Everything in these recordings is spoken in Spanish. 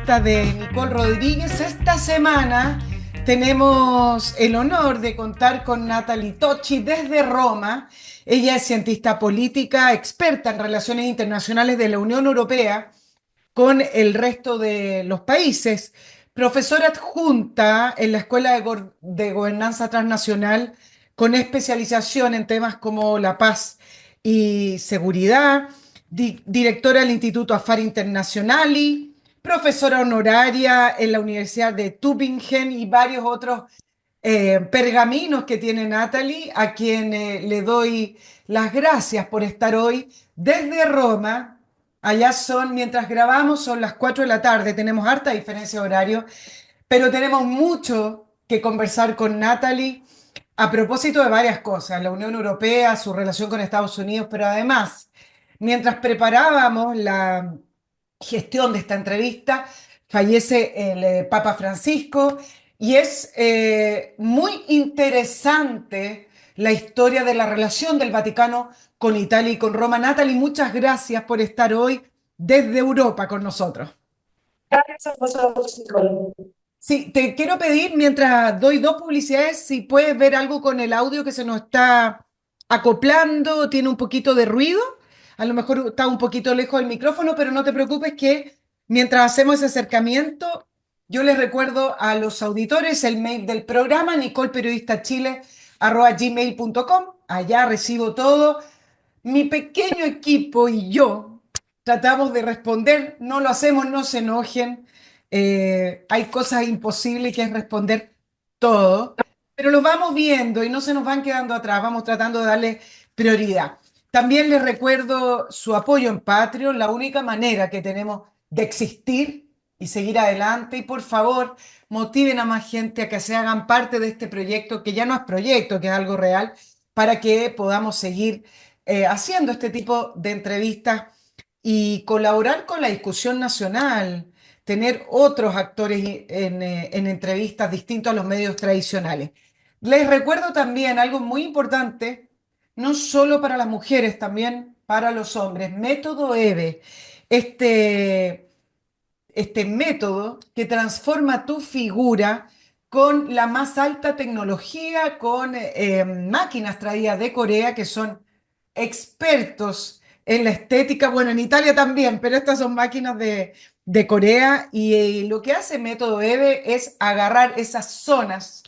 entrevista de Nicole Rodríguez. Esta semana tenemos el honor de contar con Natalie Tocci desde Roma. Ella es cientista política, experta en relaciones internacionales de la Unión Europea con el resto de los países, profesora adjunta en la Escuela de Gobernanza Transnacional con especialización en temas como la paz y seguridad, directora del Instituto Affari Internazionali, profesora honoraria en la Universidad de Tübingen y varios otros pergaminos que tiene Natalie, a quien le doy las gracias por estar hoy desde Roma. Allá son, mientras grabamos, son las 4 de la tarde, tenemos harta diferencia de horario, pero tenemos mucho que conversar con Natalie a propósito de varias cosas, la Unión Europea, su relación con Estados Unidos, pero además, mientras preparábamos la gestión de esta entrevista, fallece el Papa Francisco y es muy interesante la historia de la relación del Vaticano con Italia y con Roma. Natalie, muchas gracias por estar hoy desde Europa con nosotros. Gracias a vosotros, Nicole. Sí, te quiero pedir, mientras doy dos publicidades, si puedes ver algo con el audio que se nos está acoplando, tiene un poquito de ruido, a lo mejor está un poquito lejos del micrófono, pero no te preocupes que mientras hacemos ese acercamiento, yo les recuerdo a los auditores el mail del programa, nicolperiodistachile@gmail.com. Allá recibo todo. Mi pequeño equipo y yo tratamos de responder, no lo hacemos, no se enojen. Hay cosas imposibles que es responder todo, pero lo vamos viendo y no se nos van quedando atrás, vamos tratando de darle prioridad. También les recuerdo su apoyo en Patreon, la única manera que tenemos de existir y seguir adelante. Y por favor, motiven a más gente a que se hagan parte de este proyecto, que ya no es proyecto, que es algo real, para que podamos seguir haciendo este tipo de entrevistas y colaborar con la discusión nacional, tener otros actores en entrevistas distintos a los medios tradicionales. Les recuerdo también algo muy importante, no solo para las mujeres, también para los hombres, método EVE, este, este método que transforma tu figura con la más alta tecnología, con máquinas traídas de Corea que son expertos en la estética, bueno, en Italia también, pero estas son máquinas de Corea y lo que hace Método EVE es agarrar esas zonas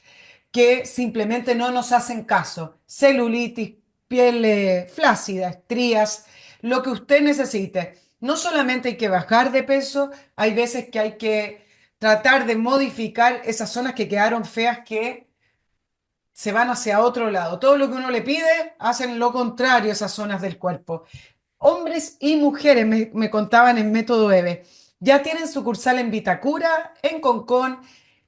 que simplemente no nos hacen caso. Celulitis, piel flácida, estrías, lo que usted necesite. No solamente hay que bajar de peso, hay veces que hay que tratar de modificar esas zonas que quedaron feas que se van hacia otro lado. Todo lo que uno le pide, hacen lo contrario esas zonas del cuerpo. Hombres y mujeres me contaban en Método EVE. Ya tienen sucursal en Vitacura, en Concón.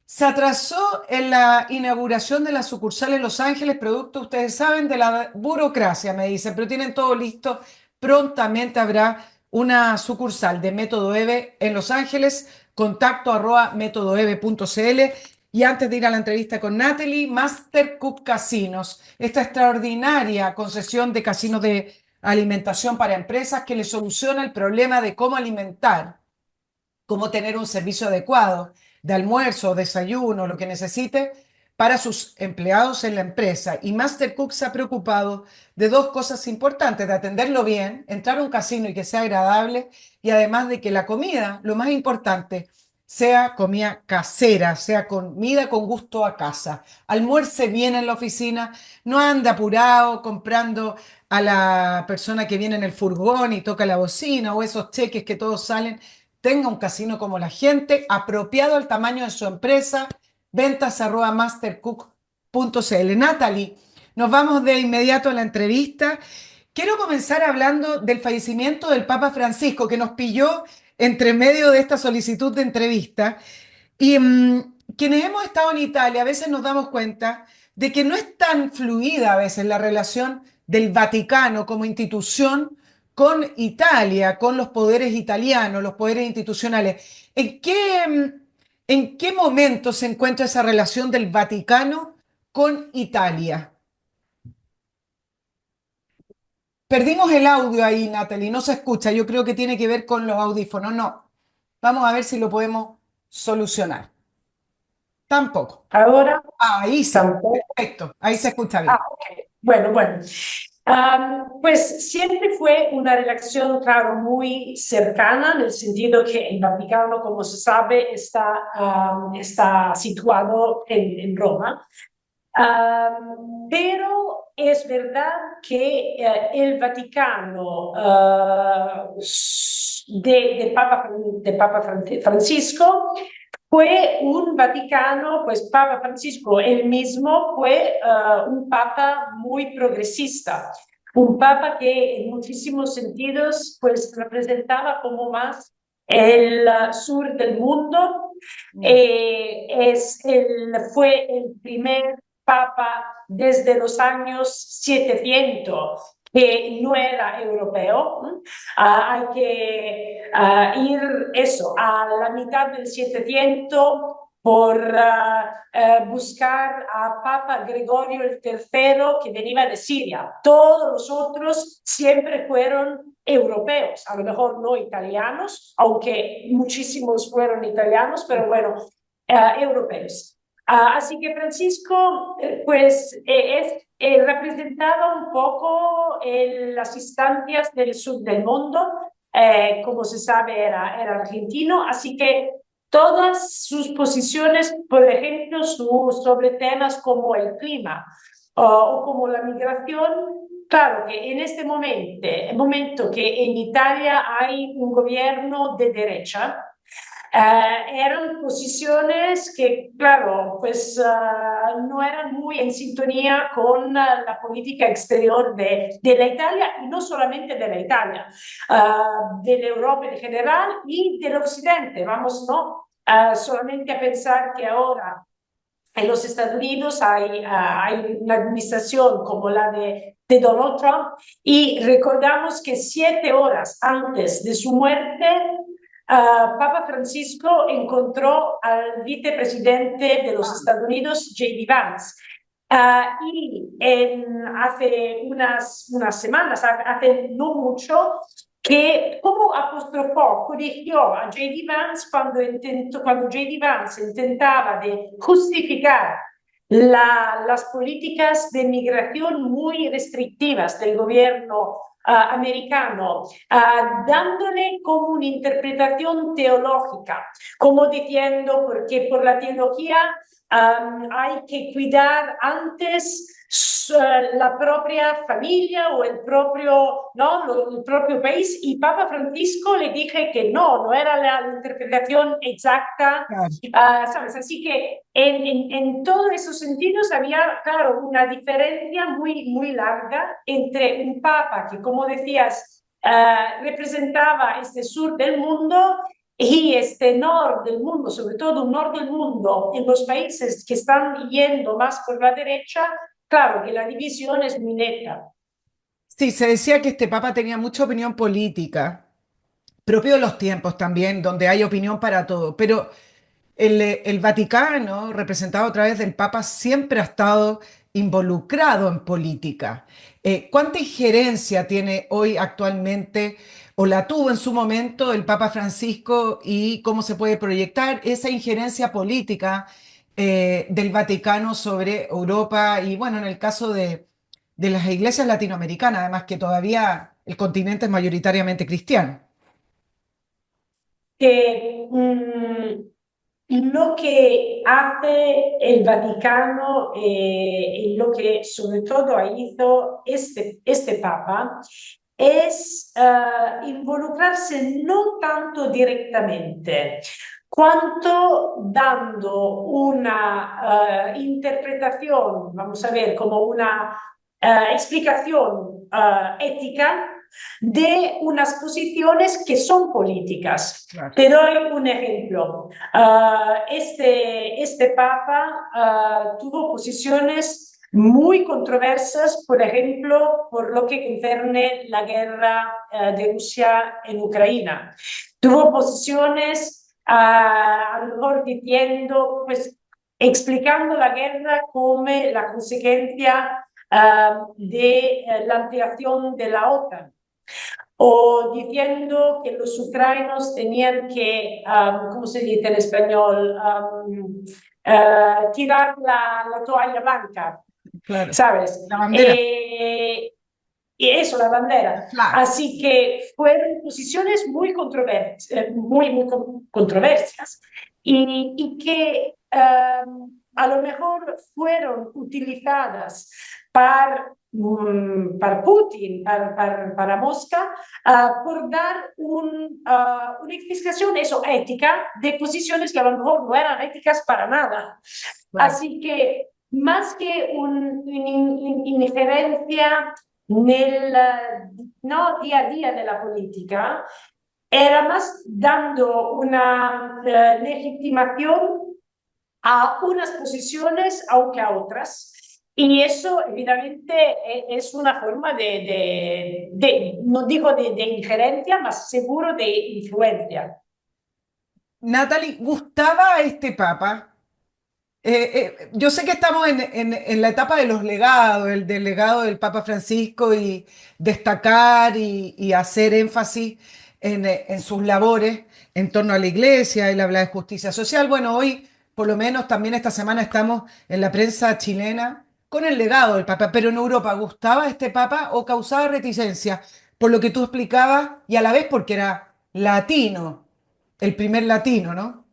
Se atrasó en la inauguración de la sucursal en Los Ángeles, producto, ustedes saben, de la burocracia, me dicen, pero tienen todo listo. Prontamente habrá una sucursal de Método EVE en Los Ángeles. Contacto arroba métodoeve.cl. Y antes de ir a la entrevista con Natalie, Master Cook Casinos, esta extraordinaria concesión de casinos de alimentación para empresas que le soluciona el problema de cómo alimentar, cómo tener un servicio adecuado de almuerzo, desayuno, lo que necesite para sus empleados en la empresa. Y Mastercook se ha preocupado de dos cosas importantes, de atenderlo bien, entrar a un casino y que sea agradable, y además de que la comida, lo más importante, sea comida casera, sea comida con gusto a casa. Almuerce bien en la oficina, no anda apurado comprando a la persona que viene en el furgón y toca la bocina o esos cheques que todos salen. Tenga un casino como la gente, apropiado al tamaño de su empresa, ventas@mastercook.cl. Natalie, nos vamos de inmediato a la entrevista. Quiero comenzar hablando del fallecimiento del Papa Francisco, que nos pilló entre medio de esta solicitud de entrevista. Y quienes hemos estado en Italia, a veces nos damos cuenta de que no es tan fluida a veces la relación del Vaticano como institución con Italia, con los poderes italianos, los poderes institucionales. En qué momento se encuentra esa relación del Vaticano con Italia? Perdimos el audio ahí, Natalie, no se escucha. Yo creo que tiene que ver con los audífonos. No, vamos a ver si lo podemos solucionar. Tampoco. Ahora Ahí sí, tampoco. perfecto, ahí se escucha bien. Ok. Bueno, bueno. Pues siempre fue una relación, claro, muy cercana, en el sentido que el Vaticano, como se sabe, está situado en Roma. Pero es verdad que el Vaticano de Papa Francisco fue un Vaticano, pues Papa Francisco él mismo fue un Papa muy progresista, un Papa que en muchísimos sentidos pues representaba como más el sur del mundo. Mm. Fue el primer Papa desde los años 700 que no era europeo. Hay que ir eso a la mitad del 700 por buscar a Papa Gregorio el tercero que venía de Siria. Todos los otros siempre fueron europeos, a lo mejor no italianos, aunque muchísimos fueron italianos, pero bueno, europeos. Así que Francisco, representaba un poco las instancias del sur del mundo. Como se sabe, era argentino, así que todas sus posiciones, por ejemplo, sobre temas como el clima o como la migración, claro que en este momento que en Italia hay un gobierno de derecha, eran posiciones que, claro, pues no eran muy en sintonía con la política exterior de la Italia, y no solamente de la Italia, de la Europa en general y del Occidente. Vamos, ¿no? Solamente a pensar que ahora en los Estados Unidos hay una administración como la de Donald Trump, y recordamos que 7 horas antes de su muerte, Papa Francisco encontró al vicepresidente de los Estados Unidos, J.D. Vance. Hace unas semanas, hace no mucho, que como apostrofó, corrigió a J.D. Vance cuando J.D. Vance intentaba de justificar las políticas de migración muy restrictivas del gobierno americano, dándole como una interpretación teológica, como diciendo, porque por la teología hay que cuidar antes la propia familia o el propio país, y Papa Francisco le dije que no era la interpretación exacta. Claro. ¿Sabes? Así que en todos esos sentidos había, claro, una diferencia muy larga entre un papa que, como decías, representaba este sur del mundo y este norte del mundo, sobre todo un norte del mundo en los países que están yendo más por la derecha. Claro que la división es muy neta. Sí, se decía que este papa tenía mucha opinión política, propio de los tiempos también, donde hay opinión para todo, pero el Vaticano, representado a través del Papa, siempre ha estado involucrado en política. ¿Cuánta injerencia tiene hoy actualmente o la tuvo en su momento el Papa Francisco, y cómo se puede proyectar esa injerencia política del Vaticano sobre Europa y, bueno, en el caso de las iglesias latinoamericanas, además que todavía el continente es mayoritariamente cristiano? Que lo que hace el Vaticano y lo que sobre todo ha hizo este Papa es involucrarse no tanto directamente, cuanto dando una interpretación, vamos a ver, como una explicación ética de unas posiciones que son políticas. Claro. Te doy un ejemplo. Este Papa tuvo posiciones muy controversas, por ejemplo, por lo que concerne la guerra de Rusia en Ucrania. Tuvo posiciones, a lo mejor diciendo, pues, explicando la guerra como la consecuencia de la ampliación de la OTAN. o diciendo que los ucranianos tenían que, ¿cómo se dice en español? Tirar la toalla blanca, Claro. ¿sabes? La bandera, Y eso, la el bandera. flag. Así que fueron posiciones muy, controversias y que a lo mejor fueron utilizadas para Putin, para Mosca, por dar una explicación eso, ética de posiciones que a lo mejor no eran éticas para nada. Claro. Así que más que una injerencia nel no, día a día de la política, era más dando una legitimación a unas posiciones aunque a otras. Y eso, evidentemente, es una forma no digo de injerencia, más seguro de influencia. Natalie, ¿gustaba a este papa? Yo sé que estamos en la etapa de los legados, el del legado del Papa Francisco y destacar y hacer énfasis en sus labores en torno a la iglesia. Él habla de justicia social. Bueno, hoy, por lo menos, también esta semana estamos en la prensa chilena con el legado del Papa. Pero en Europa, ¿gustaba este Papa o causaba reticencia? Por lo que tú explicabas y a la vez porque era latino, el primer latino, ¿no?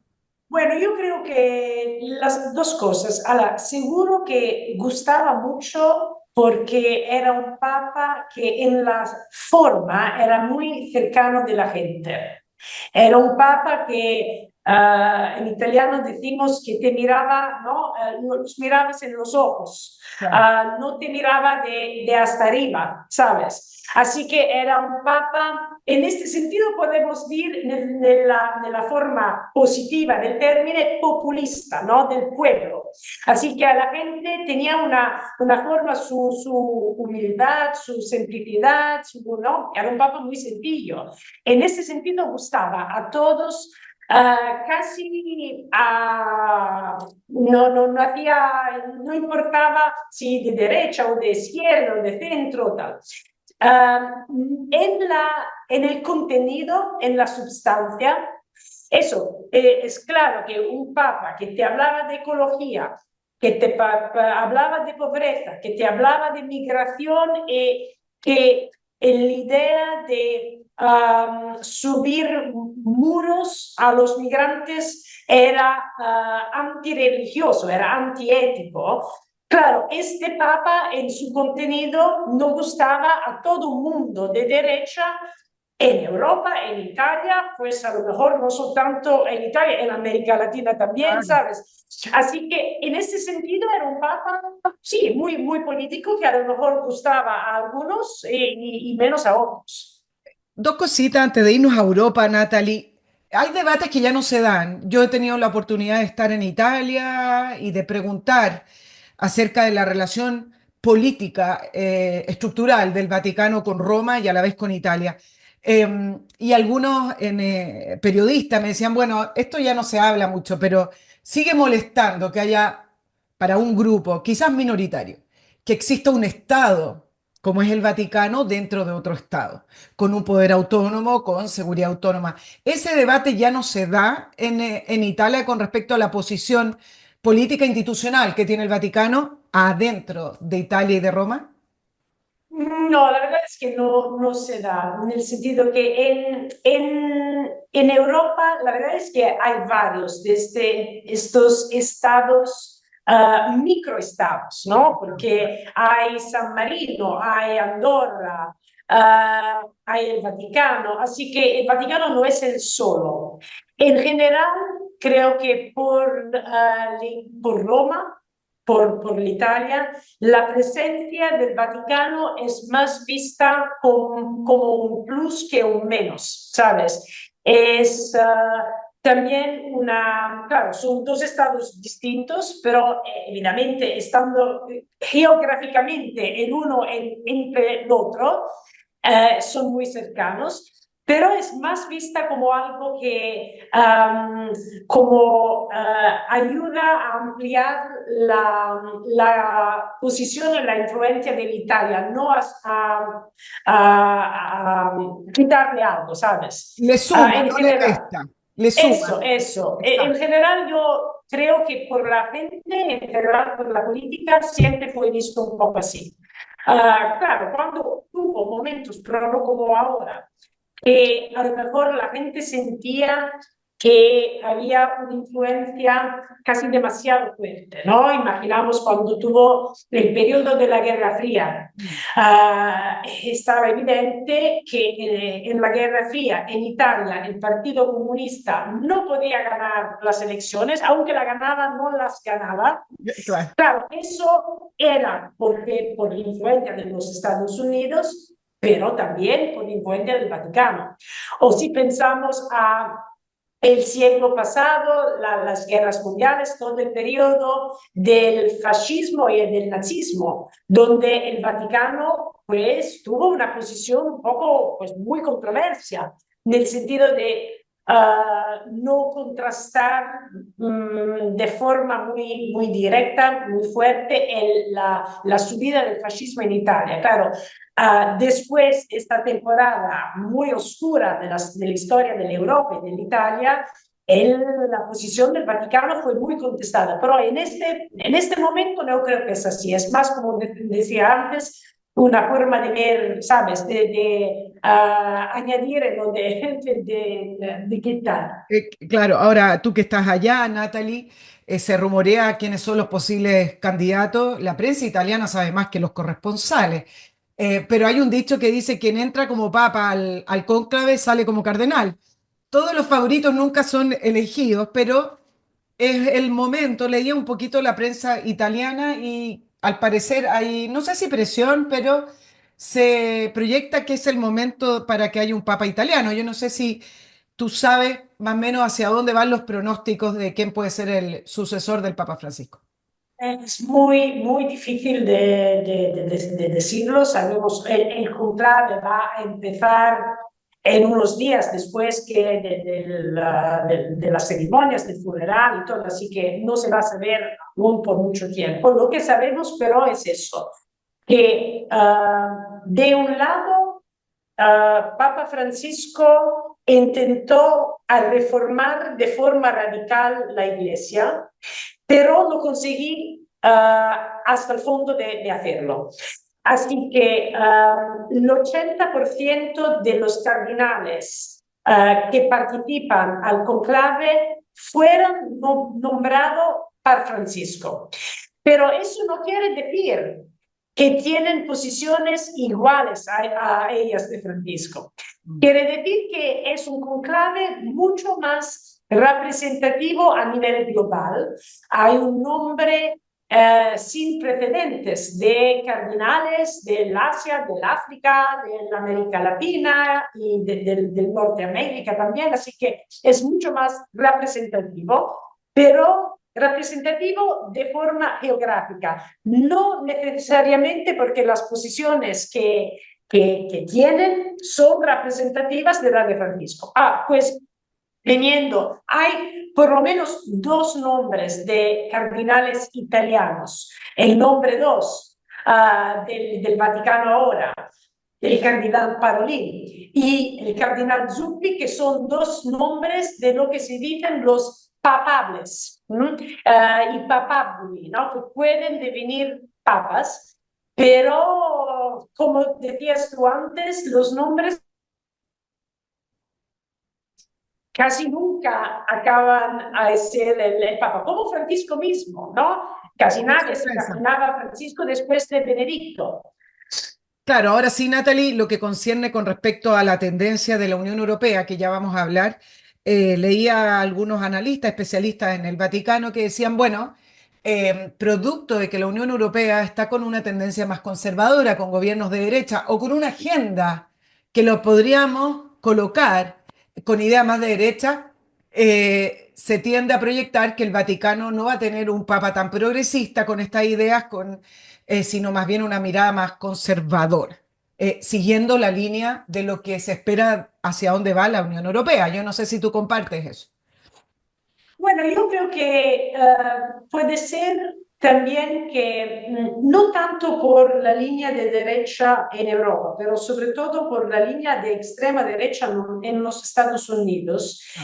Bueno, yo creo que las dos cosas. Ahora, seguro que gustaba mucho porque era un papa que en la forma era muy cercano de la gente. Era un papa que en italiano decimos que te miraba, ¿no? Los mirabas en los ojos, Claro. no te miraba de hasta arriba, ¿sabes? Así que era un papa, en este sentido podemos decir, la forma positiva del término, populista, ¿no? Del pueblo. Así que a la gente tenía una forma, su humildad, su simplicidad, ¿no? Era un papa muy sencillo. En ese sentido gustaba a todos, casi no hacía, no importaba si de derecha o de izquierda o de centro, tal. En el contenido, en la sustancia, eso, es claro que un papa que te hablaba de ecología, que te hablaba de pobreza, que te hablaba de migración, que la idea de subir muros a los migrantes era antirreligioso, era antiético. Claro, este papa en su contenido no gustaba a todo el mundo de derecha en Europa, en Italia, pues a lo mejor no son tanto en Italia, en América Latina también, Claro. ¿sabes? Así que en ese sentido era un papa, sí, muy, muy político, que a lo mejor gustaba a algunos y menos a otros. Dos cositas antes de irnos a Europa, Natalie. Hay debates que ya no se dan. Yo he tenido la oportunidad de estar en Italia y de preguntar acerca de la relación política estructural del Vaticano con Roma y a la vez con Italia. Y algunos periodistas me decían, bueno, esto ya no se habla mucho, pero sigue molestando que haya para un grupo, quizás minoritario, que exista un Estado como es el Vaticano dentro de otro Estado, con un poder autónomo, con seguridad autónoma. Ese debate ya no se da en Italia con respecto a la posición política institucional que tiene el Vaticano adentro de Italia y de Roma. No, la verdad es que no se da, en el sentido que en Europa la verdad es que hay varios desde estos estados, microestados, ¿no? Porque hay San Marino, hay Andorra, hay el Vaticano, así que el Vaticano no es el solo. En general, creo que por Roma, por l'Italia, la presencia del Vaticano es más vista como un plus que un menos, ¿sabes? Es también claro, son dos estados distintos, pero evidentemente estando geográficamente el uno entre el otro, son muy cercanos. pero es más vista como algo que como ayuda a ampliar la posición y la influencia de Italia, no a quitarle algo, ¿sabes? Le suma, En no le general. resta, le suma. Eso. En Exacto. general, yo creo que por la gente, en general por la política, siempre fue visto un poco así. Claro, cuando tuvo momentos, pero no como ahora, que a lo mejor la gente sentía que había una influencia casi demasiado fuerte, ¿no? Imaginamos cuando tuvo el periodo de la Guerra Fría. Estaba evidente que en la Guerra Fría, en Italia, el Partido Comunista no podía ganar las elecciones, aunque la ganaba, no las ganaba. Claro. Claro, eso era porque, por influencia de los Estados Unidos, pero también por influencia del Vaticano. O si pensamos a el siglo pasado, las guerras mundiales, todo el periodo del fascismo y del nazismo, donde el Vaticano pues tuvo una posición un poco pues muy controversia, en el sentido de no contrastar de forma muy directa, muy fuerte, la subida del fascismo en Italia. Claro, después de esta temporada muy oscura de la historia de Europa y de Italia, la posición del Vaticano fue muy contestada, pero en este momento no creo que es así, es más como decía antes, una forma de ver, ¿sabes? De añadir en lo de quitar. Claro, ahora tú que estás allá, Natalie, se rumorea quiénes son los posibles candidatos. La prensa italiana sabe más que los corresponsales. Pero hay un dicho que dice: quien entra como papa al cónclave sale como cardenal. Todos los favoritos nunca son elegidos, pero es el momento. Leía un poquito la prensa italiana y al parecer hay, no sé si presión, pero se proyecta que es el momento para que haya un papa italiano. Yo no sé si tú sabes más o menos hacia dónde van los pronósticos de quién puede ser el sucesor del Papa Francisco. Es muy difícil de decirlo. Sabemos, el conclave va a empezar en unos días después que de las ceremonias del funeral y todo, así que no se va a saber aún por mucho tiempo. Lo que sabemos, pero, es eso, que de un lado, Papa Francisco intentó reformar de forma radical la Iglesia, pero no conseguí hasta el fondo de hacerlo. Así que el 80% de los cardinales que participan al conclave fueron nombrados por Francisco. Pero eso no quiere decir que tienen posiciones iguales a ellas de Francisco. Quiere decir que es un conclave mucho más representativo a nivel global. Hay un nombre sin precedentes de cardinales del Asia, del África, de la América Latina y del Norteamérica también, así que es mucho más representativo, pero representativo de forma geográfica, no necesariamente porque las posiciones que tienen son representativas de la de Francisco. Pues viniendo, hay por lo menos dos nombres de cardinales italianos. El nombre dos del Vaticano ahora, el cardenal Parolin y el cardenal Zuppi, que son dos nombres de lo que se dicen los papables y papabuli, ¿no? Que pueden devenir papas, pero como decías tú antes, los nombres casi nunca acaban a ser el Papa, como Francisco mismo, ¿no? Casi Qué nadie se sorpresa. imaginaba a Francisco después de Benedicto. Claro, ahora sí, Natalie, lo que concierne con respecto a la tendencia de la Unión Europea, que ya vamos a hablar, leía a algunos analistas, especialistas en el Vaticano, que decían, bueno, producto de que la Unión Europea está con una tendencia más conservadora, con gobiernos de derecha o con una agenda que lo podríamos colocar con idea más de derecha, se tiende a proyectar que el Vaticano no va a tener un papa tan progresista con estas ideas, sino más bien una mirada más conservadora. siguiendo la línea de lo que se espera hacia dónde va la Unión Europea. Yo no sé si tú compartes eso. Bueno, yo creo que puede ser también que no tanto por la línea de derecha en Europa, pero sobre todo por la línea de extrema derecha en los Estados Unidos, Ah,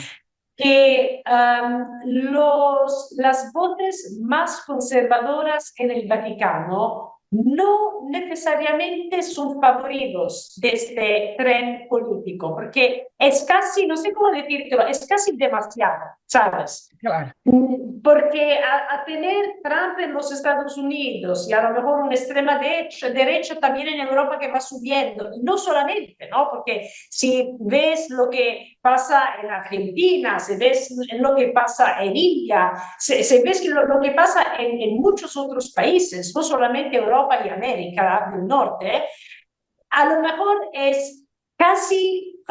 que las voces más conservadoras en el Vaticano no necesariamente son favoritos de este tren político, porque es casi, no sé cómo decírtelo, es casi demasiado, ¿sabes? claro, Porque a tener Trump en los Estados Unidos y a lo mejor una extrema derecha también en Europa que va subiendo, y no solamente, ¿no? Porque si ves lo que pasa en Argentina, si ves lo que pasa en India, si ves lo que pasa en muchos otros países, no solamente Europa y América del Norte, a lo mejor es casi,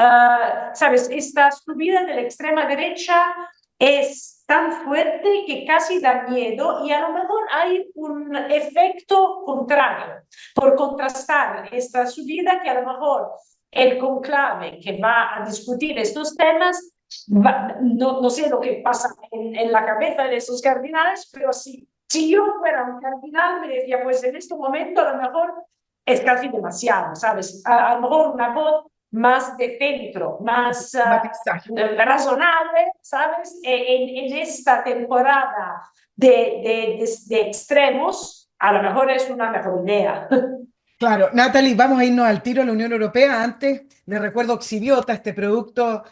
¿sabes? Esta subida de la extrema derecha es tan fuerte que casi da miedo y a lo mejor hay un efecto contrario por contrastar esta subida que a lo mejor el conclave que va a discutir estos temas, no sé lo que pasa en la cabeza de esos cardinales, pero si yo fuera un cardinal me decía, pues en este momento a lo mejor es casi demasiado, ¿sabes? A lo mejor una voz más de centro, más matizar. razonable, ¿sabes? En esta temporada de extremos, a lo mejor es una mejor idea. Claro, Natalie, vamos a irnos al tiro a la Unión Europea. Antes, les recuerdo Oxibiota, este producto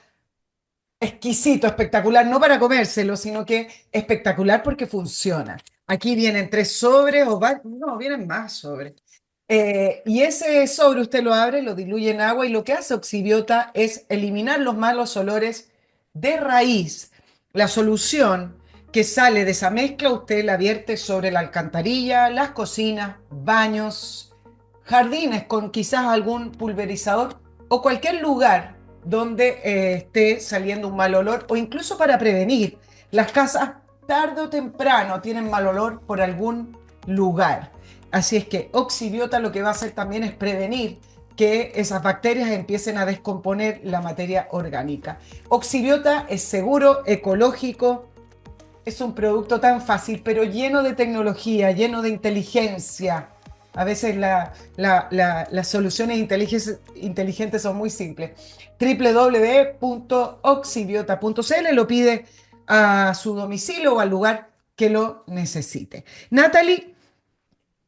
exquisito, espectacular, no para comérselo, sino que espectacular porque funciona. Aquí vienen 3 sobres no, vienen más sobres. Y ese sobre usted lo abre, lo diluye en agua y lo que hace Oxibiota es eliminar los malos olores de raíz. La solución que sale de esa mezcla usted la vierte sobre la alcantarilla, las cocinas, baños, jardines con quizás algún pulverizador o cualquier lugar donde esté saliendo un mal olor o incluso para prevenir. Las casas tarde o temprano tienen mal olor por algún lugar. Así es que Oxibiota lo que va a hacer también es prevenir que esas bacterias empiecen a descomponer la materia orgánica. Oxibiota es seguro, ecológico, es un producto tan fácil, pero lleno de tecnología, lleno de inteligencia. A veces las soluciones inteligentes son muy simples. www.oxibiota.cl lo pide a su domicilio o al lugar que lo necesite. Natalie,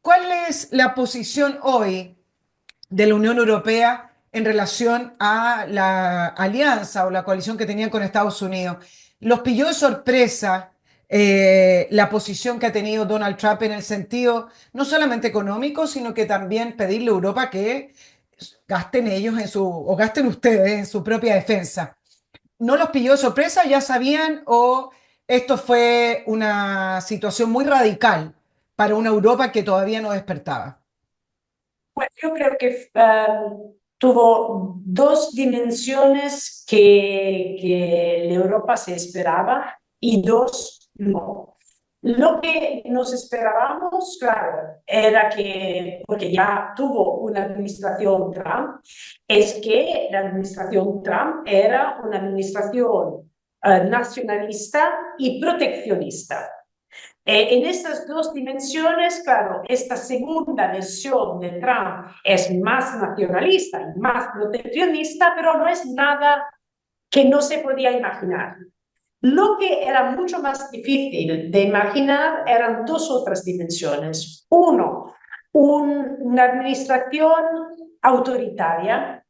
¿cuál es la posición hoy de la Unión Europea en relación a la alianza o la coalición que tenían con Estados Unidos? ¿Los pilló de sorpresa la posición que ha tenido Donald Trump en el sentido no solamente económico, sino que también pedirle a Europa que gasten ellos o gasten ustedes en su propia defensa? ¿No los pilló de sorpresa? ¿Ya sabían o esto fue una situación muy radical para una Europa que todavía no despertaba? Pues yo creo que tuvo dos dimensiones que la Europa se esperaba y dos no. Lo que nos esperábamos, claro, era que, porque ya tuvo una administración Trump, es que la administración Trump era una administración nacionalista y proteccionista. En estas dos dimensiones, claro, esta segunda versión de Trump es más nacionalista y más proteccionista, pero no es nada que no se podía imaginar. Lo que era mucho más difícil de imaginar eran dos otras dimensiones. Uno, una administración autoritaria.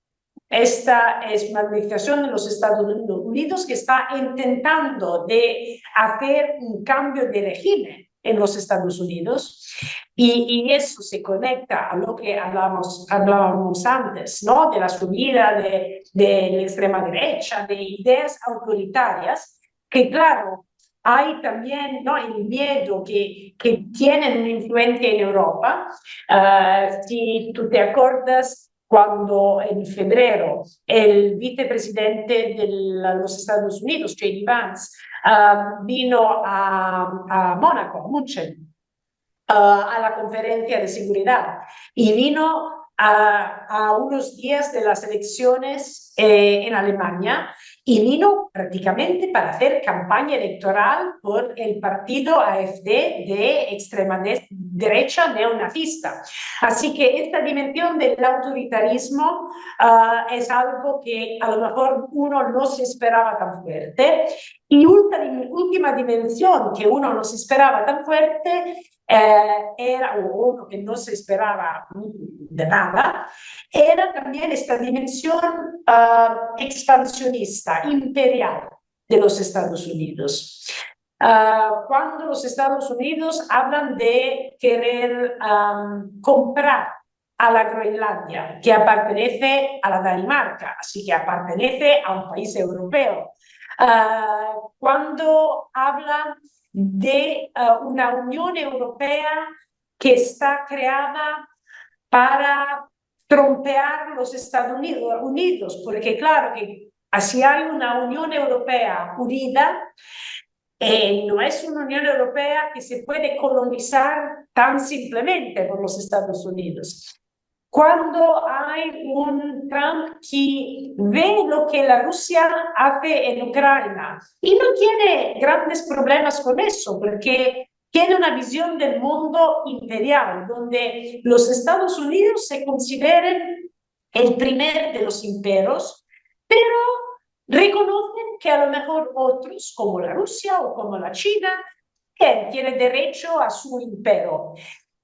Esta es una administración de los Estados Unidos que está intentando de hacer un cambio de régimen en los Estados Unidos y eso se conecta a lo que hablábamos antes, ¿no? De la subida de la extrema derecha, de ideas autoritarias, que claro, hay también, ¿no?, el miedo que tienen una influencia en Europa. Si tú te acuerdas, cuando en febrero el vicepresidente de los Estados Unidos, J.D. Vance, vino a Mónaco, a München, a la conferencia de seguridad y vino a unos días de las elecciones en Alemania y vino prácticamente para hacer campaña electoral por el partido AfD de extrema derecha neonazista. Así que esta dimensión del autoritarismo es algo que a lo mejor uno no se esperaba tan fuerte. Y última dimensión que uno no se esperaba tan fuerte era, o uno que no se esperaba de nada, era también esta dimensión expansionista, imperial de los Estados Unidos. Cuando los Estados Unidos hablan de querer comprar a la Groenlandia, que pertenece a la Dinamarca, así que pertenece a un país europeo. Cuando hablan de una Unión Europea que está creada para trompear los Estados Unidos, porque claro que así hay una Unión Europea unida, no es una Unión Europea que se puede colonizar tan simplemente por los Estados Unidos. Cuando hay un Trump que ve lo que la Rusia hace en Ucrania y no tiene grandes problemas con eso, porque tiene una visión del mundo imperial, donde los Estados Unidos se consideren el primer de los imperios, pero reconocen que a lo mejor otros, como la Rusia o como la China, tienen derecho a su imperio.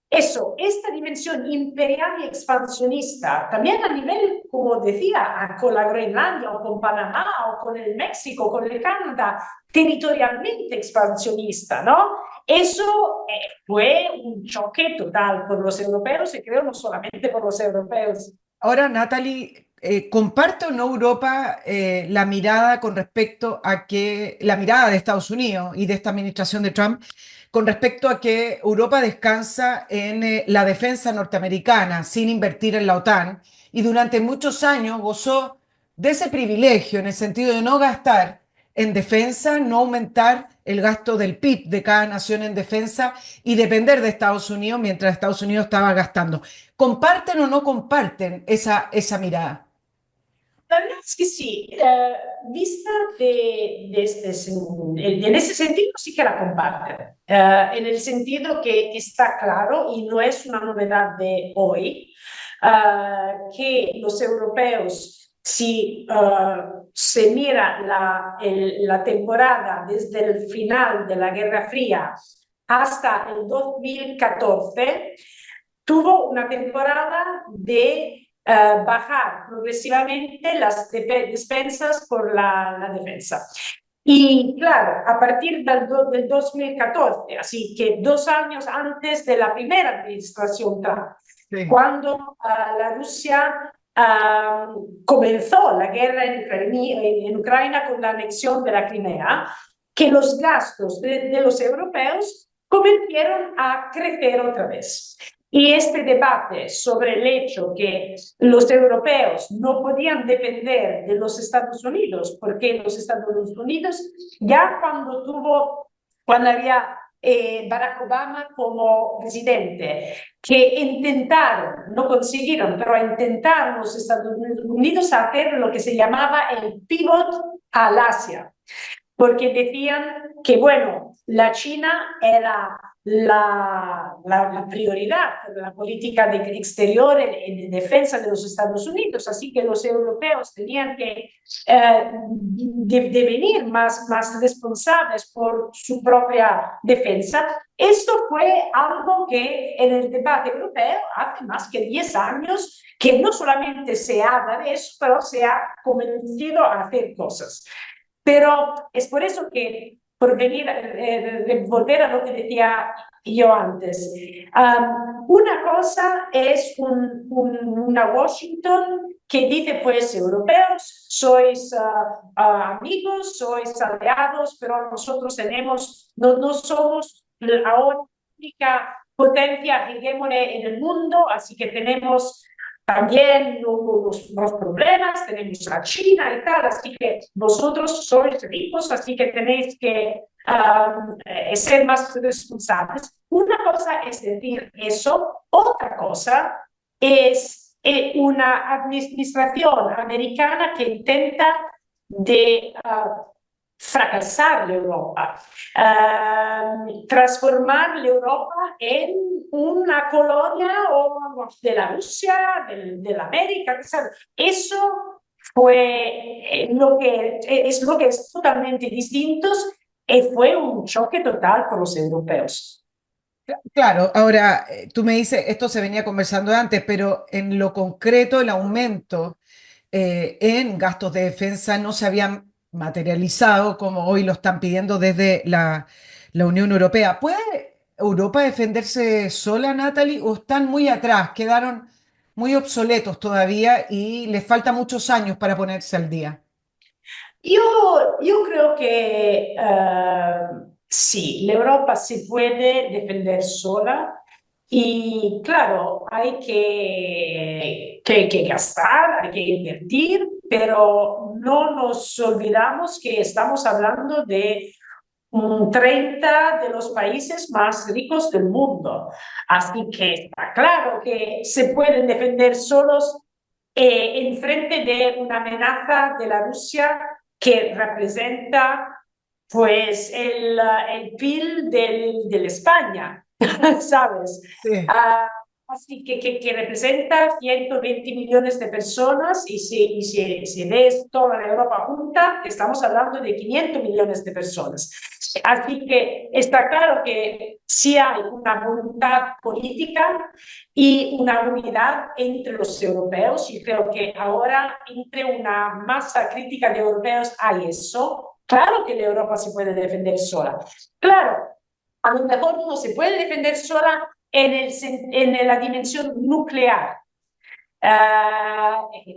Eso, esta dimensión imperial y expansionista, también a nivel, como decía, con la Groenlandia o con Panamá o con el México, con el Canadá, territorialmente expansionista, ¿no? Eso fue un choque total por los europeos y creo no solamente por los europeos. Ahora, Natalie, ¿comparte o no Europa la mirada con respecto a que, la mirada de Estados Unidos y de esta administración de Trump con respecto a que Europa descansa en la defensa norteamericana sin invertir en la OTAN y durante muchos años gozó de ese privilegio en el sentido de no gastar en defensa, no aumentar el gasto del PIB de cada nación en defensa y depender de Estados Unidos mientras Estados Unidos estaba gastando? ¿Comparten o no comparten esa mirada? La verdad es que sí, vista en ese sentido sí que la comparten, en el sentido que está claro y no es una novedad de hoy, que los europeos, si se mira la temporada desde el final de la Guerra Fría hasta el 2014, tuvo una temporada de bajar progresivamente las despensas por la defensa. Y claro, a partir del 2014, así que 2 años antes de la primera administración Trump, Sí. cuando la Rusia comenzó la guerra en Ucrania con la anexión de la Crimea, que los gastos de los europeos comenzaron a crecer otra vez. Y este debate sobre el hecho que los europeos no podían depender de los Estados Unidos, porque los Estados Unidos ya cuando había Barack Obama como presidente, que intentaron, no consiguieron, pero intentaron los Estados Unidos hacer lo que se llamaba el pivot al Asia, porque decían que, bueno, la China era la prioridad de la política exterior en defensa de los Estados Unidos, así que los europeos tenían que devenir más responsables por su propia defensa. Esto fue algo que en el debate europeo hace más que 10 años que no solamente se habla de eso, pero se ha comenzado a hacer cosas. Pero es por eso que, por venir, volver a lo que decía yo antes, una cosa es una Washington que dice, pues, europeos, sois amigos, sois aliados, pero nosotros no somos la única potencia hegemónica en el mundo, así que tenemos también los problemas, tenemos a China y tal, así que vosotros sois ricos, así que tenéis que ser más responsables. Una cosa es decir eso, otra cosa es una administración americana que intenta de fracasar la Europa, transformar la Europa en una colonia o de la Rusia, de la América. Eso fue es lo que es totalmente distinto y fue un choque total por los europeos. Claro, ahora tú me dices, esto se venía conversando antes, pero en lo concreto el aumento en gastos de defensa no se habían materializado como hoy lo están pidiendo desde la Unión Europea. ¿Puede Europa defenderse sola, Natalie, o están muy atrás, quedaron muy obsoletos todavía y les falta muchos años para ponerse al día? Yo creo que sí, la Europa se puede defender sola y claro, hay que gastar, hay que invertir, pero no nos olvidamos que estamos hablando de 30 de los países más ricos del mundo. Así que está claro que se pueden defender solos en frente de una amenaza de la Rusia que representa pues el PIB del España, ¿sabes? Sí. Ah, así que representa 120 millones de personas si ves toda la Europa junta, estamos hablando de 500 millones de personas. Así que está claro que sí hay una voluntad política y una unidad entre los europeos. Y creo que ahora entre una masa crítica de europeos hay eso. Claro que la Europa se puede defender sola. Claro, a lo mejor no se puede defender sola en la dimensión nuclear.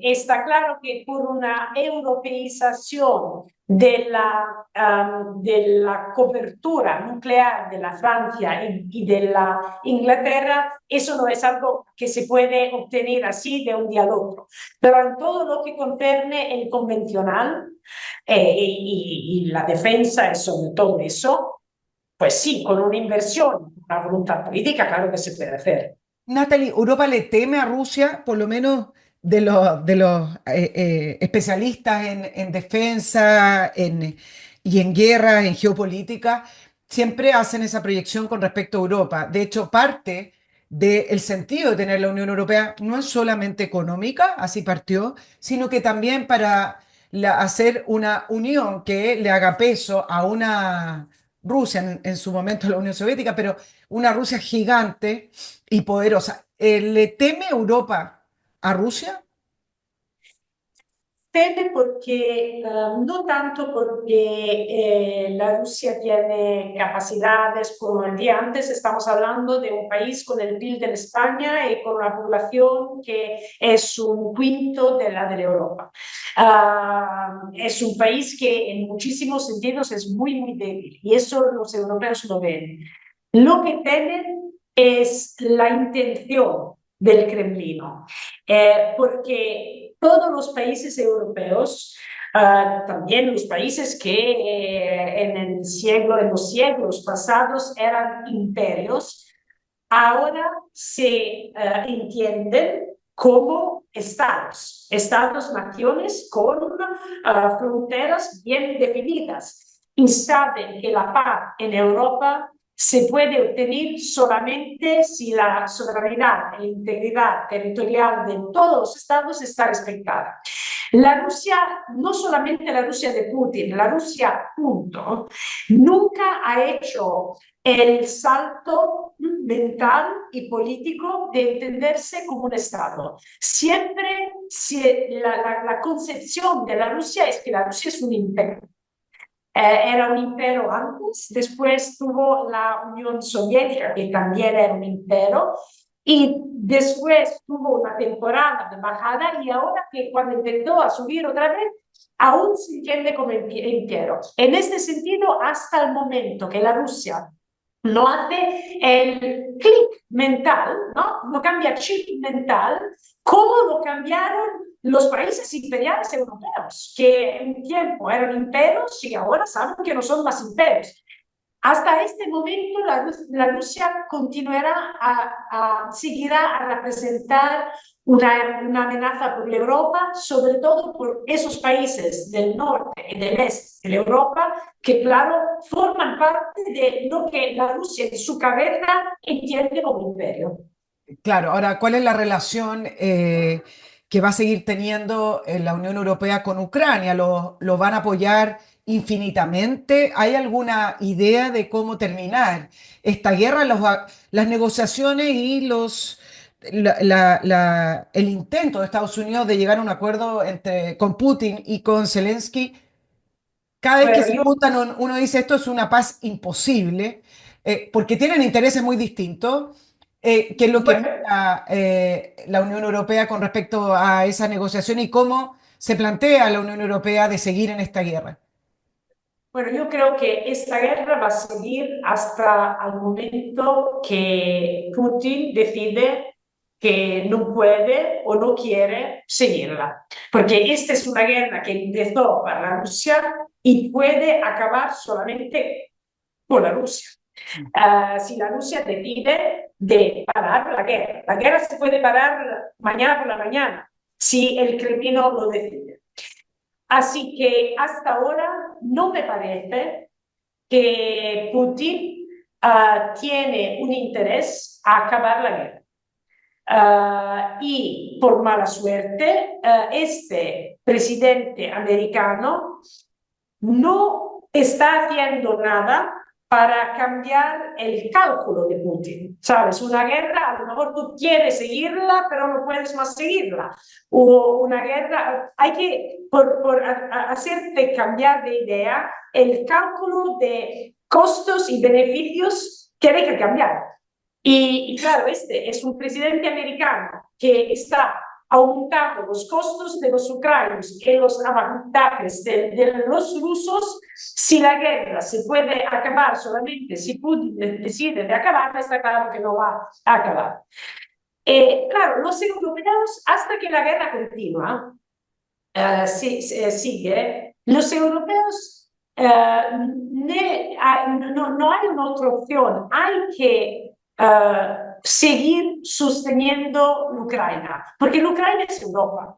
Está claro que por una europeización de la cobertura nuclear de la Francia y de la Inglaterra, eso no es algo que se puede obtener así de un día al otro. Pero en todo lo que concerne el convencional y la defensa y sobre todo eso, pues sí, con una inversión, una voluntad política, claro que se puede hacer. Natalie, ¿Europa le teme a Rusia, por lo menos de los especialistas en defensa y en guerra, en geopolítica? Siempre hacen esa proyección con respecto a Europa. De hecho, parte del sentido de tener la Unión Europea no es solamente económica, así partió, sino que también para hacer una unión que le haga peso a una Rusia, en su momento la Unión Soviética, pero una Rusia gigante y poderosa. ¿Le teme Europa a Rusia? Teme porque, no tanto porque la Rusia tiene capacidades como el día antes, estamos hablando de un país con el PIB de España y con una población que es un quinto de la de Europa. Es un país que en muchísimos sentidos es muy, muy débil y eso los europeos lo ven. Lo que temen es la intención del Kremlino, porque todos los países europeos, también los países que en los siglos pasados eran imperios, ahora se entienden como estados, estados-naciones con fronteras bien definidas y saben que la paz en Europa se puede obtener solamente si la soberanía e integridad territorial de todos los estados está respetada. La Rusia, no solamente la Rusia de Putin, la Rusia punto, nunca ha hecho el salto mental y político de entenderse como un Estado. Siempre la concepción de la Rusia es que la Rusia es un imperio. Era un imperio antes, después tuvo la Unión Soviética, que también era un imperio, y después tuvo una temporada de bajada y ahora que cuando intentó a subir otra vez, aún se entiende como imperio. En este sentido, hasta el momento que la Rusia no hace el clic mental, ¿no? No cambia chip mental, como lo cambiaron los países imperiales europeos, que en un tiempo eran imperios y ahora saben que no son más imperios. Hasta este momento la Rusia continuará seguirá a representar una amenaza por la Europa, sobre todo por esos países del norte y del este de la Europa, que claro, forman parte de lo que la Rusia en su cabeza entiende como imperio. Claro, ahora, ¿cuál es la relación que va a seguir teniendo la Unión Europea con Ucrania? ¿Lo van a apoyar infinitamente? ¿Hay alguna idea de cómo terminar esta guerra? Las negociaciones y el intento de Estados Unidos de llegar a un acuerdo con Putin y con Zelensky, cada vez que Bueno, se yo, juntan, uno dice esto es una paz imposible, porque tienen intereses muy distintos. ¿Qué es lo que bueno, mira la Unión Europea con respecto a esa negociación y cómo se plantea la Unión Europea de seguir en esta guerra? Bueno, yo creo que esta guerra va a seguir hasta el momento que Putin decide que no puede o no quiere seguirla. Porque esta es una guerra que empezó para Rusia y puede acabar solamente con la Rusia. Si la Rusia decide de parar la guerra se puede parar mañana por la mañana, si el Kremlin lo decide. Así que hasta ahora no me parece que Putin tiene un interés a acabar la guerra. Y por mala suerte, este presidente americano no está haciendo nada para cambiar el cálculo de Putin. ¿Sabes? Una guerra, a lo mejor tú quieres seguirla, pero no puedes más seguirla. O una guerra, hay que, hacerte cambiar de idea, el cálculo de costos y beneficios tiene que cambiar. Y claro, este es un presidente americano que está aumentando los costos de los ucranianos y los avantajes de los rusos. Si la guerra se puede acabar solamente si Putin decide de acabarla, está claro que no va a acabar. Claro, los europeos, hasta que la guerra continúa, sigue, los europeos no hay una otra opción, hay que seguir sosteniendo Ucrania, porque Ucrania es Europa.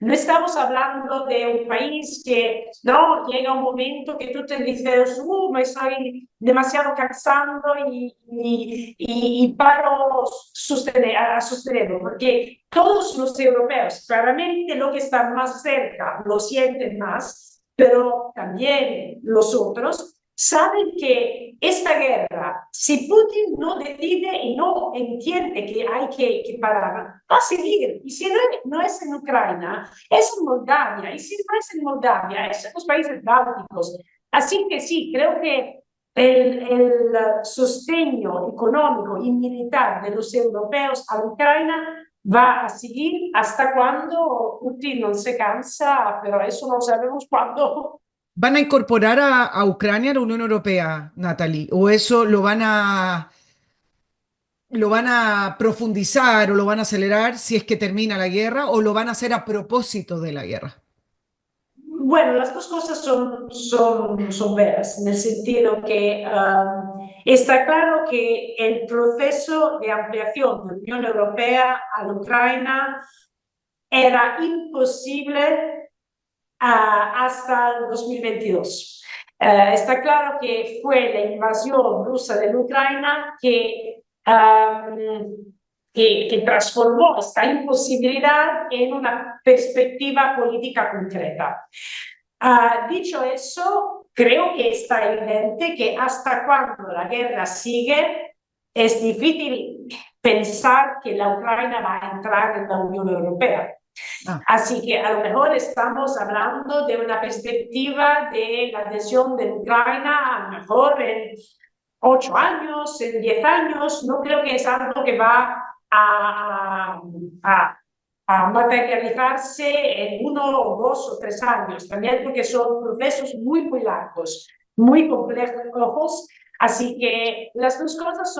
No estamos hablando de un país que no llega un momento que tú te dices, me estoy demasiado cansando y paro a sostenerlo, porque todos los europeos, claramente los que están más cerca lo sienten más, pero también los otros saben que esta guerra, si Putin no decide y no entiende que hay que parar, va a seguir. Y si no es en Ucrania, es en Moldavia. Y si no es en Moldavia, es en los países bálticos. Así que sí, creo que el sostenido económico y militar de los europeos a Ucrania va a seguir hasta cuando Putin no se cansa, pero eso no sabemos cuándo. ¿Van a incorporar a Ucrania a la Unión Europea, Natalie? ¿O eso lo van a profundizar o lo van a acelerar si es que termina la guerra o lo van a hacer a propósito de la guerra? Bueno, las dos cosas son veras, en el sentido que está claro que el proceso de ampliación de la Unión Europea a la Ucrania era imposible hasta el 2022. Está claro que fue la invasión rusa de Ucrania que transformó esta imposibilidad en una perspectiva política concreta. Dicho eso, creo que está evidente que hasta cuando la guerra sigue, es difícil pensar que la Ucrania va a entrar en la Unión Europea. Ah, Así que a lo mejor estamos hablando de una perspectiva de la adhesión de Ucrania, a lo mejor en 8 años, en 10 años. No creo que es algo que va a, a materializarse en 1 o 2 o 3 años, también porque son procesos muy largos, muy complejos. Así que las dos cosas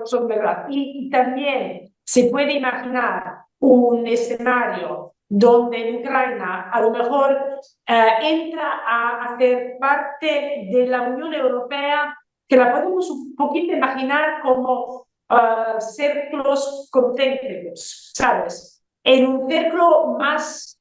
son verdad. Y también se puede imaginar un escenario donde en Ucrania a lo mejor entra a hacer parte de la Unión Europea, que la podemos un poquito imaginar como círculos concéntricos, ¿sabes? en un círculo más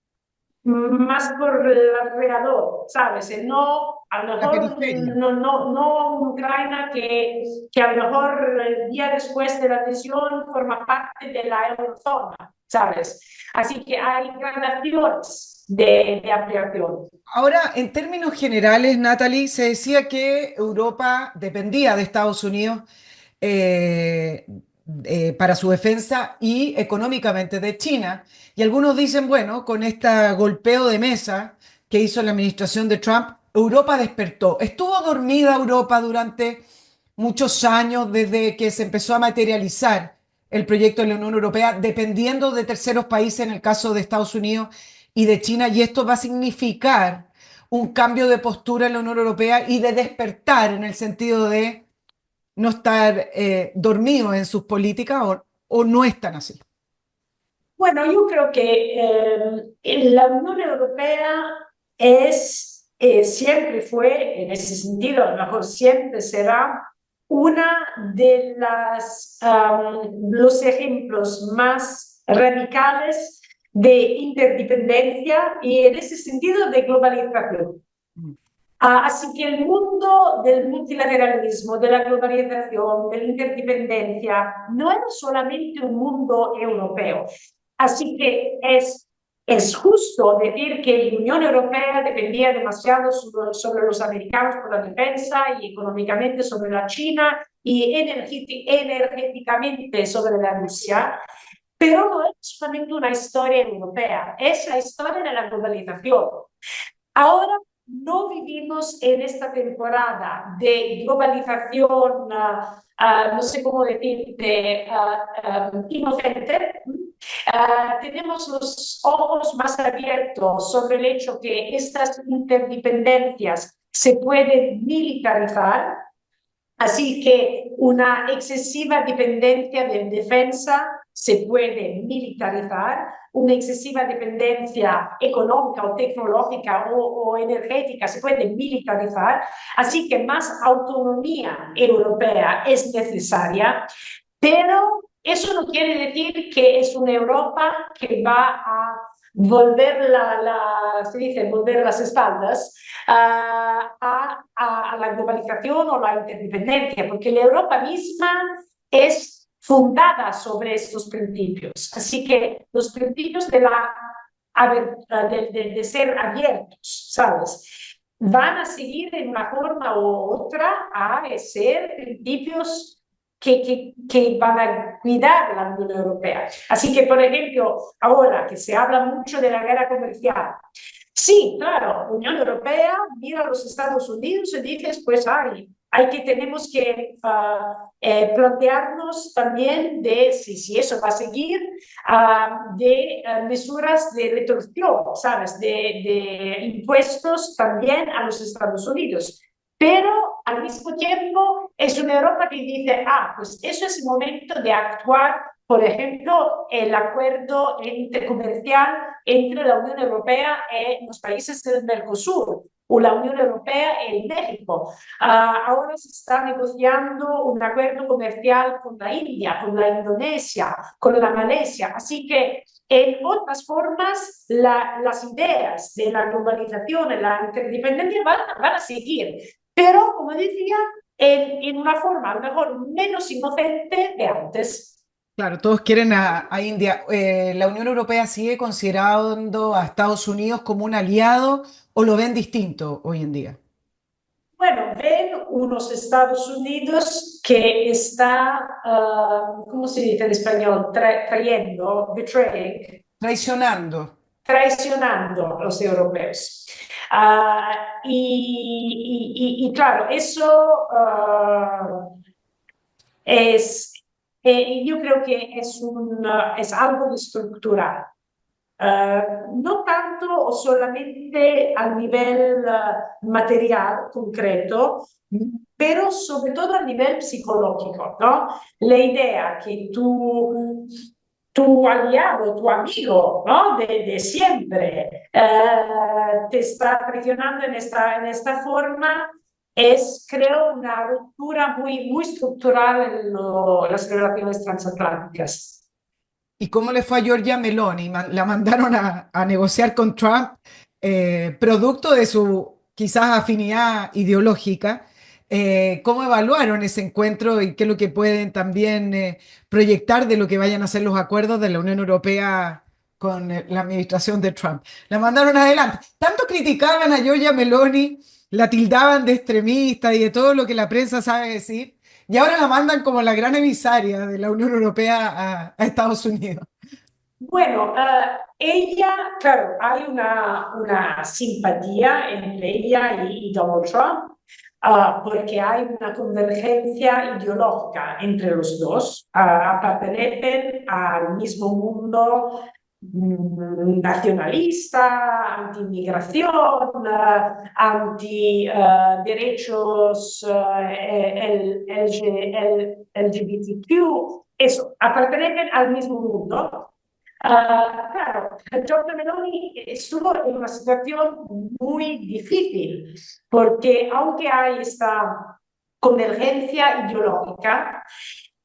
por el alrededor, ¿sabes? No, a lo La mejor periferia. no Ucrania que a lo mejor el día después de la adhesión forma parte de la eurozona, ¿sabes? Así que hay gradaciones de ampliación. Ahora, en términos generales, Natalie, se decía que Europa dependía de Estados Unidos eh, para su defensa y económicamente de China. Y algunos dicen, bueno, con este golpeo de mesa que hizo la administración de Trump, Europa despertó. Estuvo dormida Europa durante muchos años desde que se empezó a materializar el proyecto de la Unión Europea, dependiendo de terceros países, en el caso de Estados Unidos y de China, y esto va a significar un cambio de postura en la Unión Europea y de despertar en el sentido de no estar dormidos en sus políticas o no están así. Bueno, yo creo que la Unión Europea siempre fue, en ese sentido, a lo mejor siempre será una de los ejemplos más radicales de interdependencia y en ese sentido de globalización. Así que el mundo del multilateralismo, de la globalización, de la interdependencia, no era solamente un mundo europeo. Así que es justo decir que la Unión Europea dependía demasiado sobre los americanos por la defensa y económicamente sobre la China y energéticamente sobre la Rusia, pero no es solamente una historia europea, es la historia de la globalización. Ahora no vivimos en esta temporada de globalización, no sé cómo decir, inocente. Tenemos los ojos más abiertos sobre el hecho que estas interdependencias se pueden militarizar. Así que una excesiva dependencia de defensa se puede militarizar, una excesiva dependencia económica o tecnológica o energética se puede militarizar, así que más autonomía europea es necesaria, pero eso no quiere decir que es una Europa que va a volver, se dice, volver las espaldas a la globalización o la interdependencia, porque la Europa misma es fundada sobre estos principios. Así que los principios de ser abiertos, ¿sabes? Van a seguir de una forma u otra a ser principios que van a cuidar la Unión Europea. Así que, por ejemplo, ahora que se habla mucho de la guerra comercial, sí, claro, la Unión Europea mira a los Estados Unidos y dice, pues tenemos que plantearnos también de si eso va a seguir, de medidas de retorsión, ¿sabes? De impuestos también a los Estados Unidos. Pero al mismo tiempo es una Europa que dice, pues eso es el momento de actuar, por ejemplo, el acuerdo intercomercial entre la Unión Europea y los países del Mercosur o la Unión Europea y México. Ahora se está negociando un acuerdo comercial con la India, con la Indonesia, con la Malasia. Así que, en otras formas, las ideas de la globalización y la interdependencia van a seguir. Pero, como decía, en una forma a lo mejor menos inocente de antes. Claro, todos quieren a India. ¿La Unión Europea sigue considerando a Estados Unidos como un aliado o lo ven distinto hoy en día? Bueno, ven unos Estados Unidos que está, ¿cómo se dice en español? Trayendo, betraying, Traicionando. traicionando a los europeos. Y claro, eso es, yo creo que es algo estructural. No tanto o solamente a nivel material concreto, pero sobre todo a nivel psicológico, ¿no? La idea que tu aliado, tu amigo, ¿no? De siempre, te está presionando en esta forma, creo, una ruptura muy estructural en las relaciones transatlánticas. ¿Y cómo le fue a Giorgia Meloni? La mandaron a negociar con Trump, producto de su quizás afinidad ideológica. ¿Cómo evaluaron ese encuentro y qué es lo que pueden también proyectar de lo que vayan a ser los acuerdos de la Unión Europea con la administración de Trump? La mandaron adelante. Tanto criticaban a Giorgia Meloni, la tildaban de extremista y de todo lo que la prensa sabe decir. Y ahora la mandan como la gran emisaria de la Unión Europea a Estados Unidos. Bueno, ella, claro, hay una simpatía entre ella y Donald Trump, porque hay una convergencia ideológica entre los dos. Pertenecen al mismo mundo nacionalista, anti-inmigración, anti-derechos LGBTQ. Eso, pertenecen al mismo mundo. Claro, Giorgia Meloni estuvo en una situación muy difícil, porque aunque hay esta convergencia ideológica,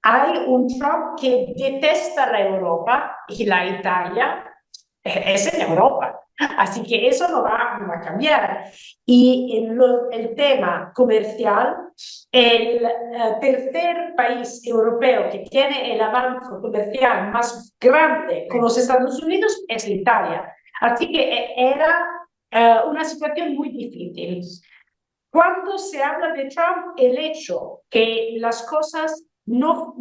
hay un Trump que detesta la Europa y la Italia es en Europa. Así que eso no va a cambiar. Y el tema comercial, el tercer país europeo que tiene el avance comercial más grande con los Estados Unidos es Italia. Así que era una situación muy difícil. Cuando se habla de Trump, el hecho que las cosas no